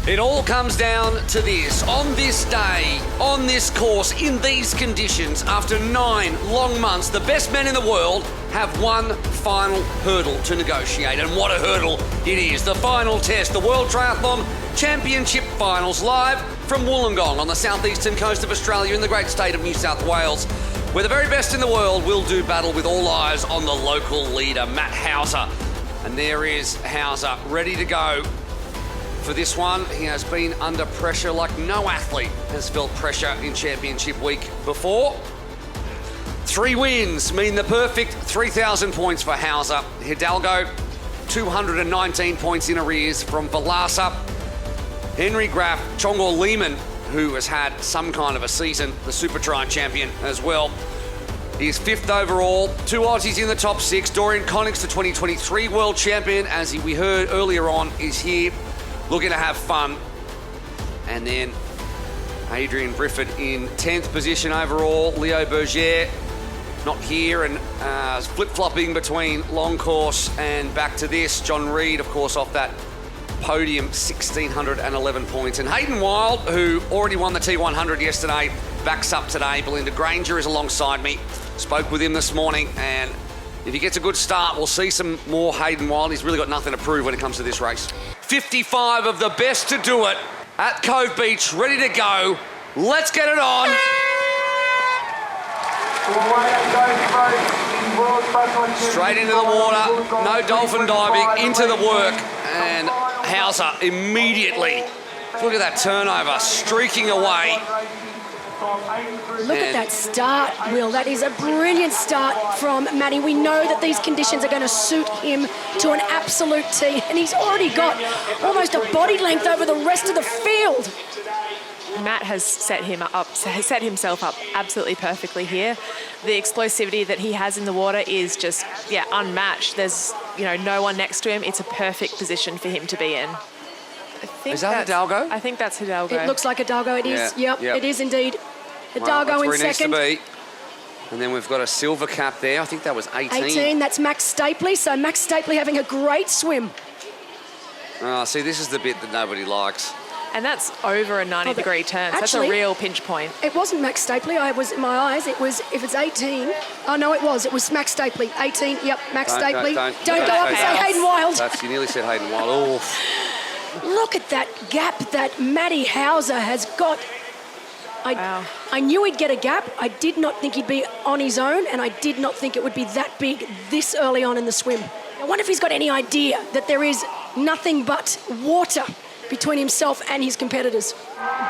It all comes down to this. On this day, on this course, in these conditions, after 9 long months, the best men in the world have one final hurdle to negotiate. And what a hurdle it is. The final test, the World Triathlon Championship Finals, live from Wollongong on the southeastern coast of Australia in the great state of New South Wales, where the very best in the world will do battle with all eyes on the local leader, Matt Hauser. And there is Hauser, ready to go. For this one, he has been under pressure like no athlete has felt pressure in championship week before. 3 wins mean the perfect 3,000 points for Hauser. Hidalgo, 219 points in arrears from Velasa. Henry Graf, Chongor Lehman, who has had some kind of a season, the Super Tri champion as well. He's 5th overall, 2 Aussies in the top 6. Dorian Connix, the 2023 world champion, as we heard earlier on, is here, looking to have fun. And then Adrian Brifford in 10th position overall. Leo Berger not here and flip-flopping between long course and back to this. John Reid, of course, off that podium, 1,611 points. And Hayden Wild, who already won the T100 yesterday, backs up today. Belinda Granger is alongside me. Spoke with him this morning, and if he gets a good start, we'll see some more Hayden Wild. He's really got nothing to prove when it comes to this race. 55 of the best to do it at Cove Beach, ready to go. Let's get it on. Straight into the water, no dolphin diving, into the work, and Hauser immediately, look at that turnover, streaking away. Look at that start, Will. That is a brilliant start from Matty. We know that these conditions are going to suit him to an absolute T, and he's already got almost a body length over the rest of the field. Matt has set himself up absolutely perfectly here. The explosivity that he has in the water is just, unmatched. There's, no one next to him. It's a perfect position for him to be in. Is that Hidalgo? I think that's Hidalgo. It looks like Hidalgo. It is. Yeah. Yep, it is indeed. Hidalgo well, in where second. He needs to be. And then we've got a silver cap there. I think that was 18. 18, that's Max Stapley. So Max Stapley having a great swim. Oh, see, this is the bit that nobody likes. And that's over a 90-degree turn. So that's a real pinch point. It wasn't Max Stapley. I was in my eyes. It was, if it's 18. Oh, no, it was. It was Max Stapley. 18. Yep, Max Stapley. Don't go up and say Hayden Wild. You nearly said Hayden Wild. Oh. Look at that gap that Matty Hauser has got. I knew he'd get a gap. I did not think he'd be on his own, and I did not think it would be that big this early on in the swim. I wonder if he's got any idea that there is nothing but water between himself and his competitors.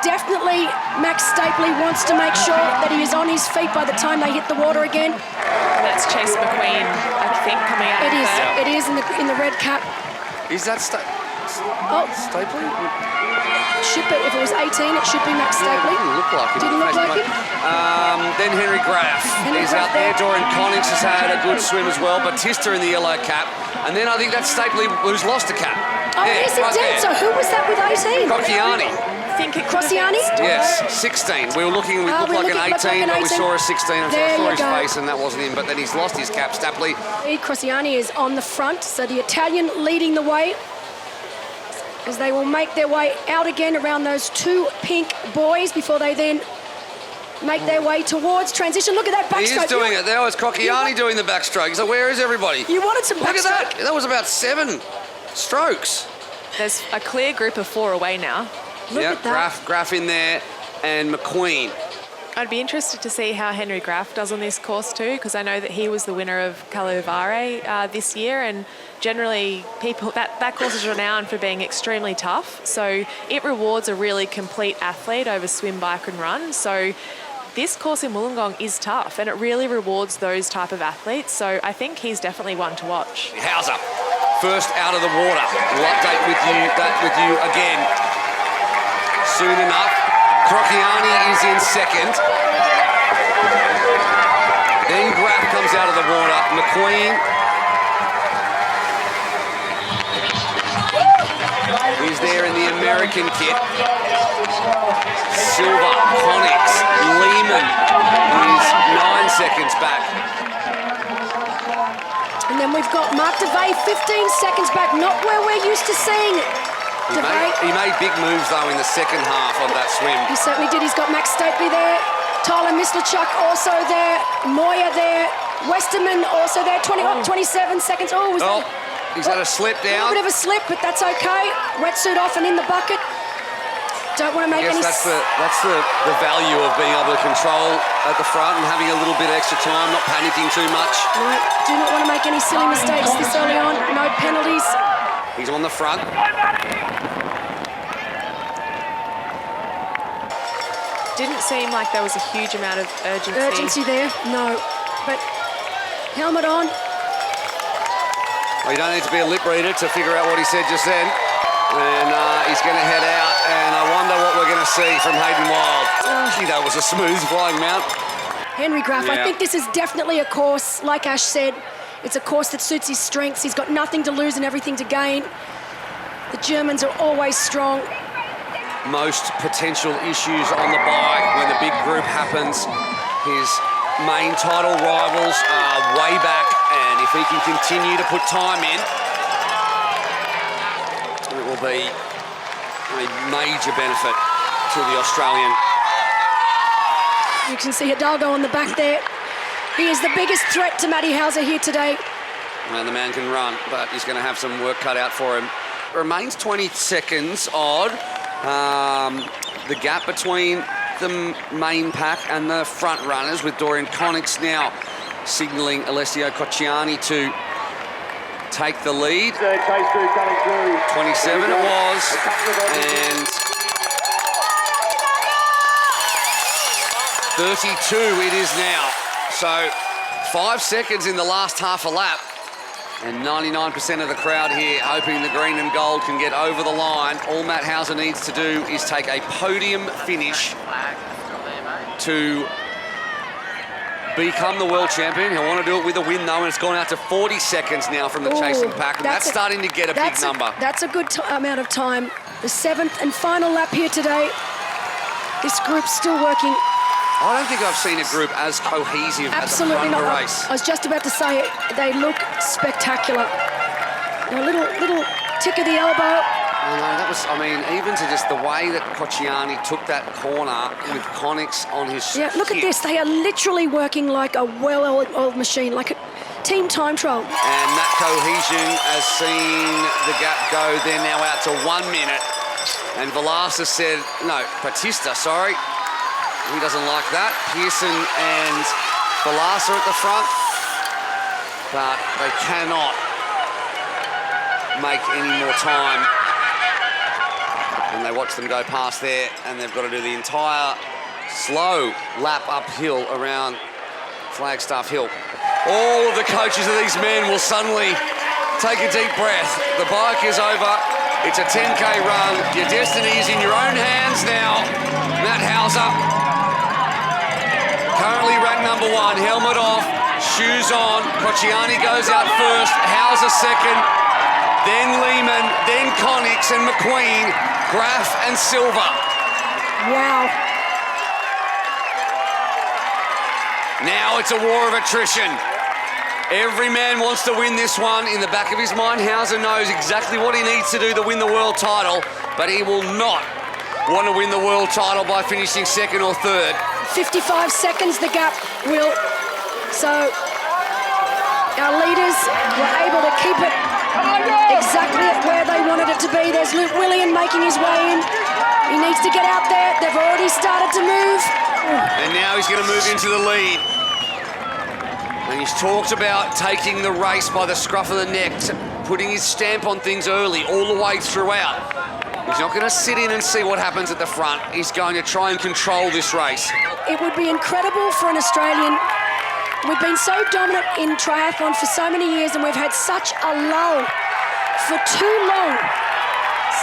Definitely Max Stapley wants to make sure that he is on his feet by the time they hit the water again. And that's Chase McQueen, I think, coming out. It is in the red cap. Is that Stapley? Should be. If it was 18, it should be Max Stapley. Didn't look like it. Then Henry Graf. He's out there. Dorian Connix has had a good swim as well. Batista in the yellow cap. And then I think that's Stapley who's lost a cap. Oh, yes, it did. So who was that with 18? Crociani. I think it Crociani? Yes, 16. We looked like an 18, but we saw a 16. I saw his face, and that wasn't him. But then he's lost his cap. Stapley. Crociani is on the front, so the Italian leading the way as they will make their way out again around those 2 pink buoys before they then make their way towards transition. Look at that backstroke. He is doing it. There was Crociani doing the backstroke. So where is everybody? You wanted some backstroke. Look at that. That was about 7 strokes. There's a clear group of 4 away now. Look at that. Graf in there and McQueen. I'd be interested to see how Henry Graf does on this course too, because I know that he was the winner of Calovare this year, and generally that course is renowned for being extremely tough. So it rewards a really complete athlete over swim, bike and run. So this course in Wollongong is tough, and it really rewards those type of athletes. So I think he's definitely one to watch. Hauser, first out of the water. We'll update with you again soon enough. Crociani is in second. Then Graf comes out of the water. McQueen is there in the American kit. Silva, Connix, Lehman is 9 seconds back. And then we've got Mark DeVay 15 seconds back, not where we're used to seeing it. DeVay He made big moves, though, in the second half of that swim. He certainly did. He's got Max Stapely there. Tyler Mislachuk also there. Moya there. Westerman also there. 27 seconds. He's had a slip down. A bit of a slip, but that's okay. Wetsuit off and in the bucket. Don't want to make any... That's the value of being able to control at the front and having a little bit extra time, not panicking too much. No, do not want to make any silly mistakes this early on. No penalties. He's on the front. Didn't seem like there was a huge amount of urgency. Urgency there, no. But helmet on. Well, you don't need to be a lip reader to figure out what he said just then. And he's going to head out, and I wonder what we're going to see from Hayden Wild. Gee, that was a smooth flying mount. Henry Graf, Yeah. I think this is definitely a course, like Ash said, it's a course that suits his strengths. He's got nothing to lose and everything to gain. The Germans are always strong. Most potential issues on the bike when the big group happens. His main title rivals are way back, and if he can continue to put time in, it will be a major benefit to the Australian. You can see Hidalgo on the back there. He is the biggest threat to Matty Hauser here today. And the man can run, but he's going to have some work cut out for him. Remains 20 seconds odd. The gap between the main pack and the front runners, with Dorian Connix now signalling Alessio Cocciani to take the lead. 27 it was, and 32 it is now. So 5 seconds in the last half a lap, and 99% of the crowd here hoping the green and gold can get over the line. All Matt Hauser needs to do is take a podium finish to become the world champion. He'll want to do it with a win, though, and it's gone out to 40 seconds now from the chasing pack, and that's starting to get a big number. That's a good amount of time. The 7th and final lap here today. This group's still working. I don't think I've seen a group as cohesive Absolutely at the front not. of the race. I was just about to say it. They look spectacular. A little tick of the elbow. That was, even to just the way that Cocciani took that corner with Connix on his Yeah, look hip. at this. They are literally working like a well-oiled machine, like a team time trial. And that cohesion has seen the gap go. They're now out to 1 minute. And Velasa said, no, Batista, sorry. He doesn't like that. Pearson and Velasa at the front. But they cannot make any more time. And they watch them go past there, and they've got to do the entire slow lap uphill around Flagstaff Hill. All of the coaches of these men will suddenly take a deep breath. The bike is over. It's a 10K run. Your destiny is in your own hands now. Matt Hauser, currently ranked number 1, helmet off, shoes on. Cocciani goes out first, Hauser second, then Lehman, then Connix and McQueen, Graf and Silva. Wow. Now it's a war of attrition. Every man wants to win this one. In the back of his mind, Hauser knows exactly what he needs to do to win the world title, but he will not want to win the world title by finishing second or third. 55 seconds the gap, Will. So our leaders were able to keep it exactly at where they wanted it to be. There's Luke Willian making his way in. He needs to get out there. They've already started to move. And now he's going to move into the lead. And he's talked about taking the race by the scruff of the neck, putting his stamp on things early, all the way throughout. He's not going to sit in and see what happens at the front. He's going to try and control this race. It would be incredible for an Australian. We've been so dominant in triathlon for so many years, and we've had such a lull for too long.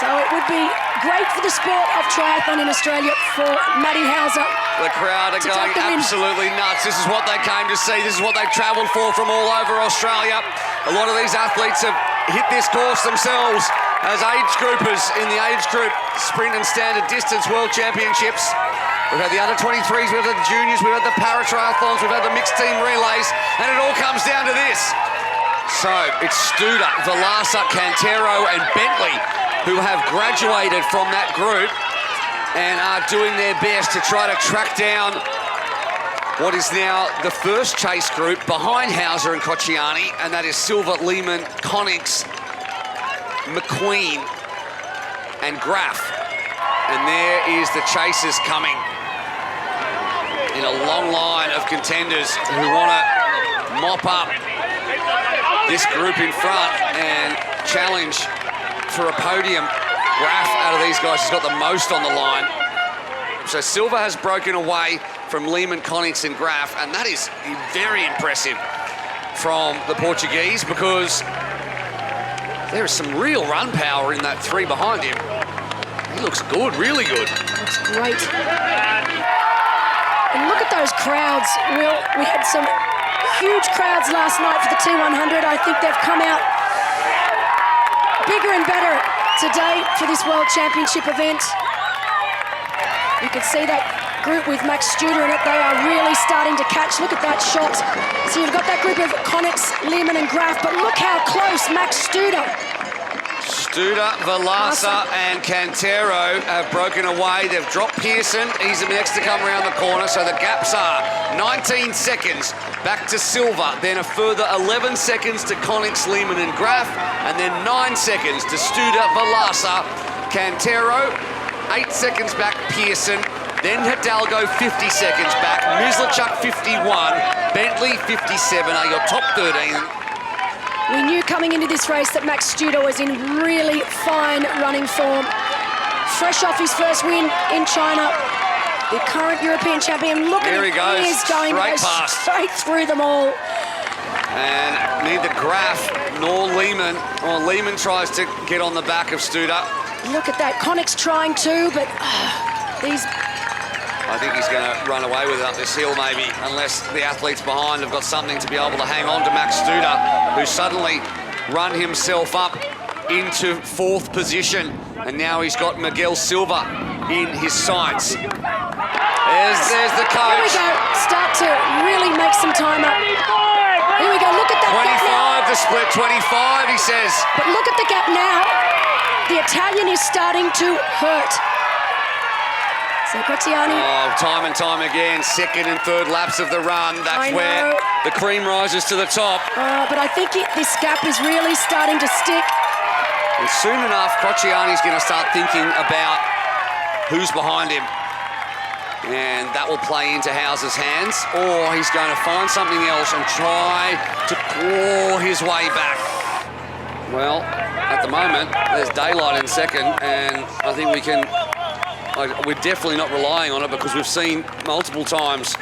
So it would be great for the sport of triathlon in Australia for Matty Hauser. The crowd are going absolutely nuts. This is what they came to see. This is what they've travelled for from all over Australia. A lot of these athletes have hit this course themselves as age groupers in the age group sprint and standard distance world championships. We've had the under-23s, we've had the juniors, we've had the para-triathlons, we've had the mixed team relays, and it all comes down to this. So it's Studer, Velasa, Cantero and Bentley who have graduated from that group and are doing their best to try to track down what is now the first chase group behind Hauser and Cocciani, and that is Silva, Lehman, Connix, McQueen, and Graf. And there is the chasers coming in a long line of contenders who want to mop up this group in front and challenge for a podium. Graf, out of these guys, has got the most on the line. So Silva has broken away from Lehman, Connix, and Graf, and that is very impressive from the Portuguese, because there is some real run power in that three behind him. He looks good, really good. Looks great. And look at those crowds, Will. We had some huge crowds last night for the T100. I think they've come out bigger and better today for this World Championship event. You can see that group with Max Studer in it. They are really starting to catch. Look at that shot. So you've got that group of Connix, Lehman, and Graf, but look how close Max Studer. Studer, Velasa, and Cantero have broken away. They've dropped Pearson. He's the next to come around the corner, so the gaps are 19 seconds back to Silva, then a further 11 seconds to Connix, Lehman, and Graf, and then 9 seconds to Studer, Velasa, Cantero, 8 seconds back Pearson, then Hidalgo 50 seconds back, Mislichuk 51, Bentley 57 are your top 13. We knew coming into this race that Max Studer was in really fine running form. Fresh off his first win in China, the current European champion. Look Here at him, he is going straight through them all. And neither Graf nor Lehman, or Lehman tries to get on the back of Studer. Look at that, Connix trying to, but these... I think he's going to run away with it up this hill maybe, unless the athletes behind have got something to be able to hang on to Max Studer, who suddenly run himself up into 4th position. And now he's got Miguel Silva in his sights. There's the coach. Here we go, start to really make some time up. Here we go, look at that 25 to split, 25 he says. But look at the gap now. The Italian is starting to hurt. So Cocciani. Oh, time and time again, 2nd and 3rd laps of the run. That's where the cream rises to the top. But I think this gap is really starting to stick. And soon enough, Cocciani's going to start thinking about who's behind him. And that will play into Hauser's hands, or he's going to find something else and try to claw his way back. Well, at the moment, there's daylight in 2nd, and I think we're definitely not relying on it, because we've seen multiple times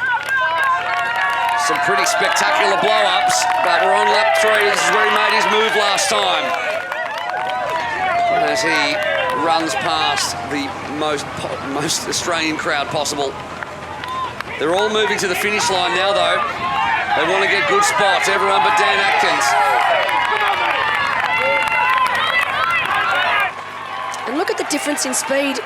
some pretty spectacular blow-ups, but we're on lap 3. This is where he made his move last time. As he runs past the most Australian crowd possible. They're all moving to the finish line now, though. They want to get good spots, everyone but Dan Atkins. And look at the difference in speed.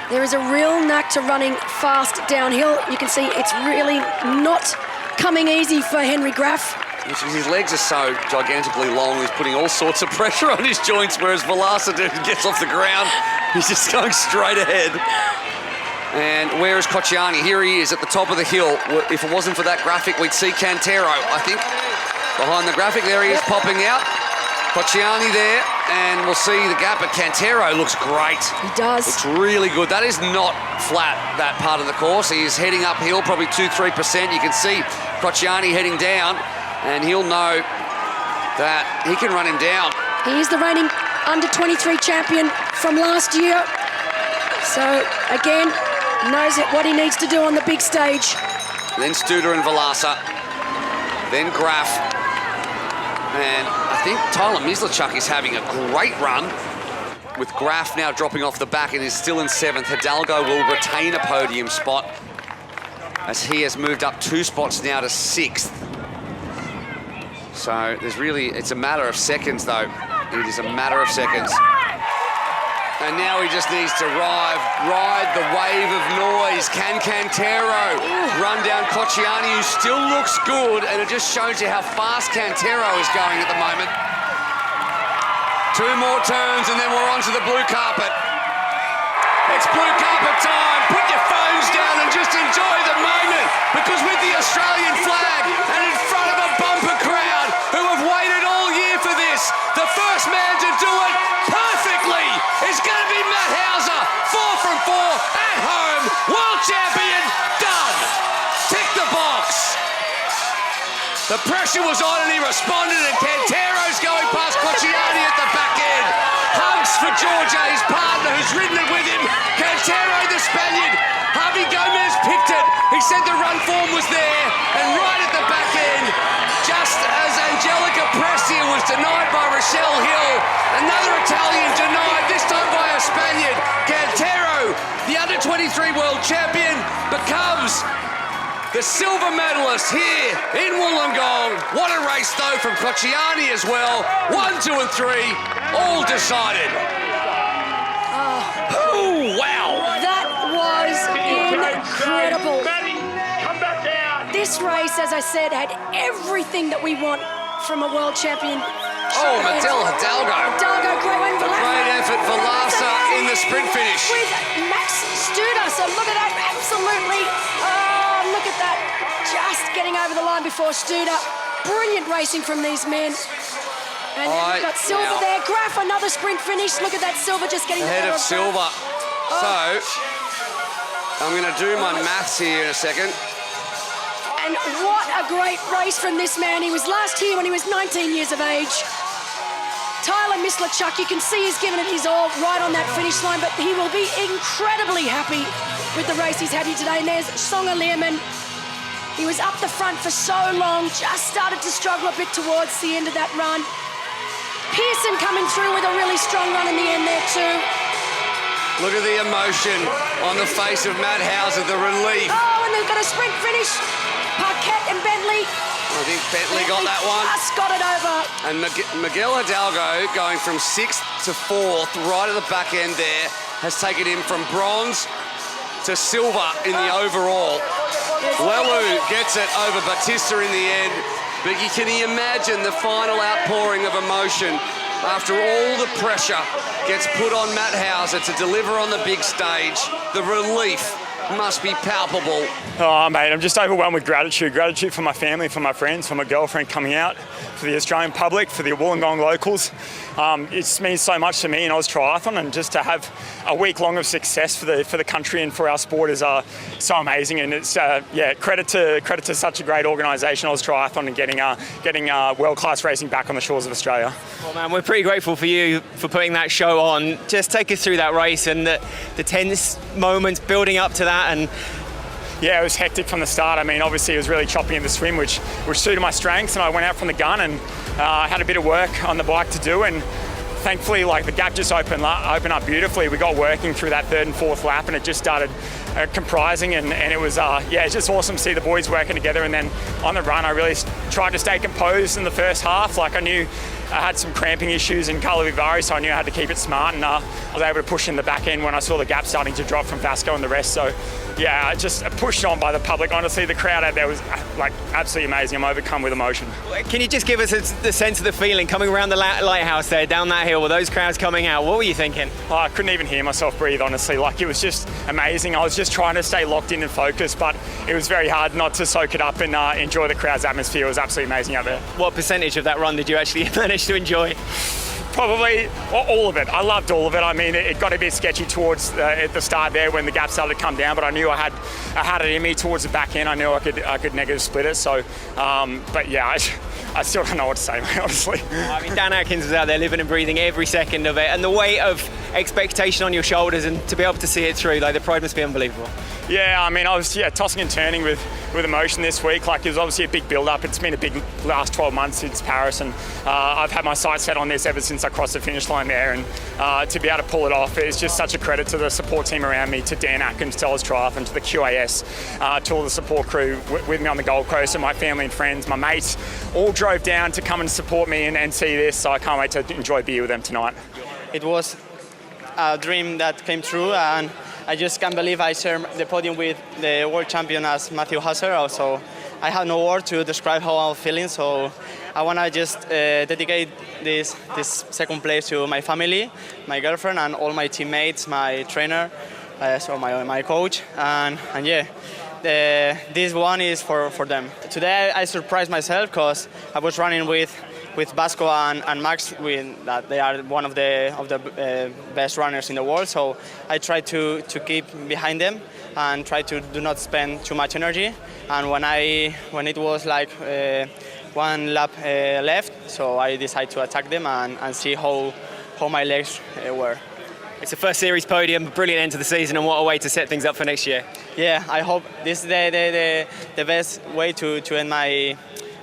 There is a real knack to running fast downhill. You can see it's really not coming easy for Henry Graf. His legs are so gigantically long, he's putting all sorts of pressure on his joints, whereas Velasa gets off the ground, he's just going straight ahead. And where is Cocciani? Here he is at the top of the hill. If it wasn't for that graphic, we'd see Cantero, I think. Behind the graphic, there he is popping out. Cocciani there, and we'll see the gap, but Cantero looks great. He does. Looks really good. That is not flat, that part of the course. He is heading uphill, probably 2-3%. You can see Cocciani heading down, and he'll know that he can run him down. He is the reigning under-23 champion from last year. So, again, knows what he needs to do on the big stage. Then Studer and Velasa. Then Graf. And I think Tyler Mislichuk is having a great run, with Graf now dropping off the back and is still in 7th. Hidalgo will retain a podium spot, as he has moved up 2 spots now to 6th. So it's a matter of seconds, though. It is a matter of seconds. And now he just needs to ride the wave of noise. Can Cantero run down Cocciani, who still looks good, and it just shows you how fast Cantero is going at the moment. 2 more turns and then we're onto the blue carpet. It's blue carpet time. Put your phones down and just enjoy the moment, because with the Australian flag and in front of a bumper crowd who have waited all year for this, the first man to do it perfectly is going to be Matt Hauser. 4 from 4 at home. World champion. Done. Tick the box. The pressure was on and he responded, and Cantero's going past Cocciani at the back end. Hugs for Georgia, his partner, who's ridden it with him. Cantero, the Spaniard. Javi Gomez picked it. He said the run form was there, and right at the back end, just as Angelica Prestia was denied by Rochelle Hill, another Italian denied, this time by a Spaniard. Cantero, the under-23 world champion, becomes the silver medalist here in Wollongong. What a race, though, from Cocciani as well. 1, 2 and 3, all decided. Oh, wow. That was incredible. This race, as I said, had everything that we want from a world champion. Oh, Matil Hidalgo. Hidalgo, great one for Lassa. Great effort for Lassa in the sprint finish. With Max Studer, so look at that, absolutely. Oh, look at that. Just getting over the line before Studer. Brilliant racing from these men. And then we've got Silver there. Graf, another sprint finish. Look at that, Silver just getting ahead of Silver. Oh. So, I'm going to do my maths here in a second. And what a great race from this man. He was last here when he was 19 years of age. Tyler Mislachuk, you can see he's given it his all right on that finish line, but he will be incredibly happy with the race he's had here today. And there's Songa Learman. He was up the front for so long, just started to struggle a bit towards the end of that run. Pearson coming through with a really strong run in the end there too. Look at the emotion on the face of Matt Hauser, the relief. Oh, and they've got a sprint finish. Paquette and Bentley. I think Bentley got that one. Just got it over. And Miguel Hidalgo going from 6th to 4th, right at the back end there, has taken him from bronze to silver in the overall. Lelu gets it over Batista in the end, but can you imagine the final outpouring of emotion after all the pressure gets put on Matt Hauser to deliver on the big stage? The relief must be palpable. Oh, mate, I'm just overwhelmed with gratitude. Gratitude for my family, for my friends, for my girlfriend coming out, for the Australian public, for the Wollongong locals. It means so much to me in Oz Triathlon, and just to have a week long of success for the country and for our sport is so amazing. And it's credit to such a great organisation, Oz Triathlon, and getting world-class racing back on the shores of Australia. Well, man, we're pretty grateful for you for putting that show on. Just take us through that race and the tense moments building up to that. And yeah, it was hectic from the start. I mean, obviously it was really choppy in the swim, which suited my strengths, and I went out from the gun and had a bit of work on the bike to do, and thankfully, the gap just opened up beautifully. We got working through that 3rd and 4th lap, and it just started comprising, and it was it's just awesome to see the boys working together. And then on the run, I really tried to stay composed in the first half. I knew I had some cramping issues in Carlo, so I knew I had to keep it smart, and I was able to push in the back end when I saw the gap starting to drop from Vasco and the rest. So yeah, just pushed on by the public. Honestly, the crowd out there was absolutely amazing. I'm overcome with emotion. Can you just give us the sense of the feeling coming around the lighthouse there, down that hill with those crowds coming out? What were you thinking? Oh, I couldn't even hear myself breathe, honestly. It was just amazing. I was just trying to stay locked in and focused, but it was very hard not to soak it up and enjoy the crowd's atmosphere. It was absolutely amazing out there. What percentage of that run did you actually manage to enjoy? Probably all of it. I loved all of it. I mean, it got a bit sketchy towards at the start there when the gap started to come down, but I knew I had it in me towards the back end. I knew I could negative split it. So, but yeah, I still don't know what to say, mate, honestly. I mean, Dan Atkins was out there living and breathing every second of it, and the weight of expectation on your shoulders, and to be able to see it through, the pride must be unbelievable. Yeah, I mean, I was tossing and turning with emotion this week. It was obviously a big build-up. It's been a big last 12 months since Paris, and I've had my sights set on this ever since I crossed the finish line there. And to be able to pull it off is just such a credit to the support team around me, to Dan Atkins, to Oz Triathlon, to the QAS, to all the support crew with me on the Gold Coast, and my family and friends, my mates, all drove down to come and support me and see this. So I can't wait to enjoy beer with them tonight. It was a dream that came true, and I just can't believe I shared the podium with the world champion as Matt Hauser. Also, I have no word to describe how I'm feeling. So I want to just dedicate this second place to my family, my girlfriend, and all my teammates, my trainer, so my coach, and yeah. This one is for them. Today I surprised myself because I was running with Vasco and Max. That they are one of the best runners in the world. So I tried to keep behind them and try to do not spend too much energy. And when it was like one lap left, so I decided to attack them and see how my legs were. It's the first series podium, a brilliant end to the season, and what a way to set things up for next year. Yeah, I hope this is the best way to end my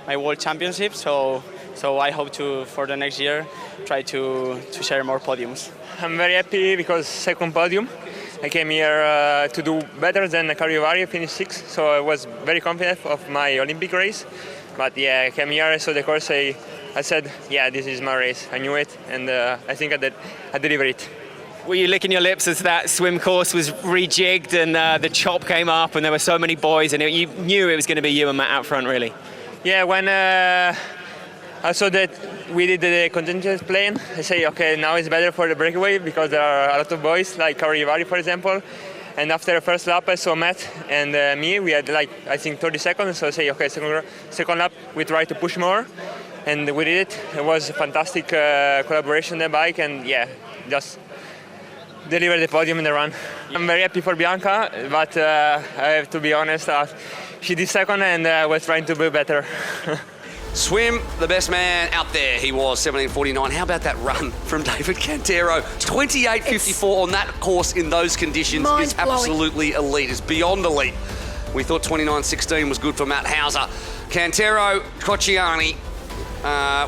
World Championship. So I hope to, for the next year, try to share more podiums. I'm very happy because second podium. I came here to do better than Kariovari, finished 6th, so I was very confident of my Olympic race. But yeah, I came here, I saw the course, I said, yeah, this is my race. I knew it, and I think I delivered it. Were you licking your lips as that swim course was rejigged and the chop came up and there were so many boys and you knew it was going to be you and Matt out front, really? Yeah, when I saw that we did the contingent plane, I say, okay, now it's better for the breakaway because there are a lot of boys, like Kariovari, for example. And after the first lap, I saw Matt and me. We had I think 30 seconds. So I say, okay, second lap, we try to push more. And we did it. It was a fantastic collaboration on the bike. And yeah, just deliver the podium in the run. I'm very happy for Bianca, but I have to be honest, she did second and was trying to be better. Swim, the best man out there, he was 17:49. How about that run from David Cantero? 28:54 on that course in those conditions is absolutely elite. It's beyond elite. We thought 29:16 was good for Matt Hauser. Cantero, Cocciani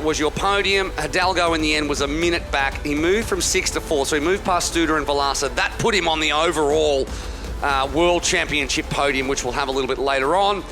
was your podium. Hidalgo in the end was a minute back. He moved from 6th to 4th, so he moved past Studer and Velasa. That put him on the overall World Championship podium, which we'll have a little bit later on.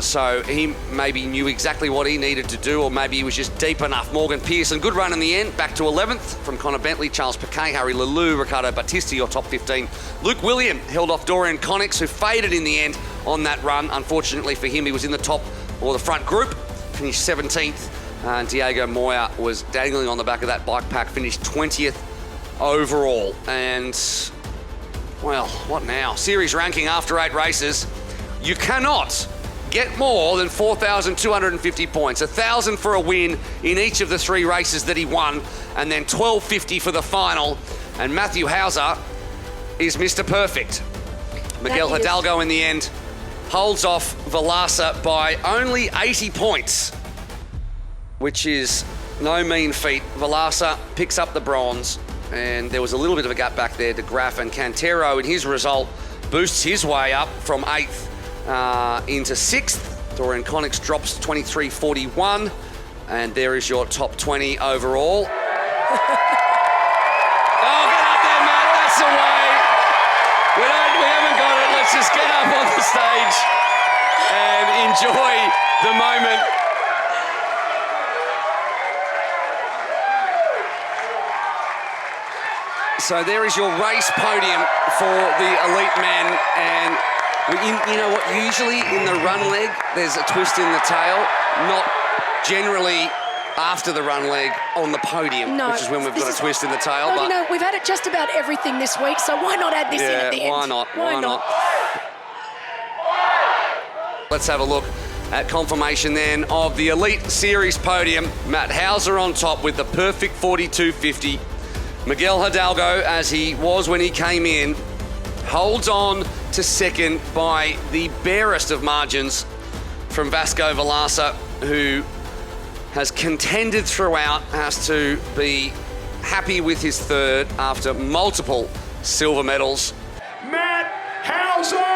So he maybe knew exactly what he needed to do, or maybe he was just deep enough. Morgan Pearson, good run in the end, back to 11th from Connor Bentley, Charles Piquet, Harry Lelou, Ricardo Batista, your top 15. Luke William held off Dorian Conix, who faded in the end on that run. Unfortunately for him, he was in the top or the front group, finished 17th. And Diego Moya was dangling on the back of that bike pack, finished 20th overall. And, well, what now? Series ranking after 8 races. You cannot get more than 4,250 points. 1,000 for a win in each of the 3 races that he won, and then 1,250 for the final. And Matthew Hauser is Mr. Perfect. Miguel Hidalgo in the end holds off Velasa by only 80 points, which is no mean feat. Velasa picks up the bronze, and there was a little bit of a gap back there to Graf, and Cantero in his result boosts his way up from 8th into 6th. Dorian Conix drops 23:41, and there is your top 20 overall. Oh, get up there, Matt, that's the way. We haven't got it, let's just get up on the stage and enjoy the moment. So there is your race podium for the elite men, and you know what, usually in the run leg there's a twist in the tail, not generally after the run leg on the podium, which is when we've got a twist in the tail. Well, but you know, we've had it just about everything this week, so why not add this in at the end? Why not? Why not? Let's have a look at confirmation then of the Elite Series podium. Matt Hauser on top with the perfect 42.50. Miguel Hidalgo, as he was when he came in, holds on to second by the barest of margins from Vasco Velasa, who has contended throughout, has to be happy with his third after multiple silver medals. Matt Hauser!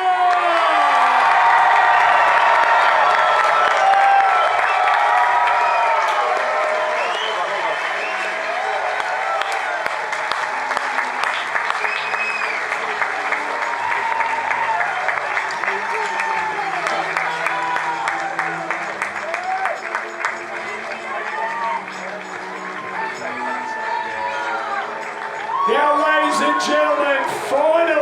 Now, ladies and gentlemen, finally,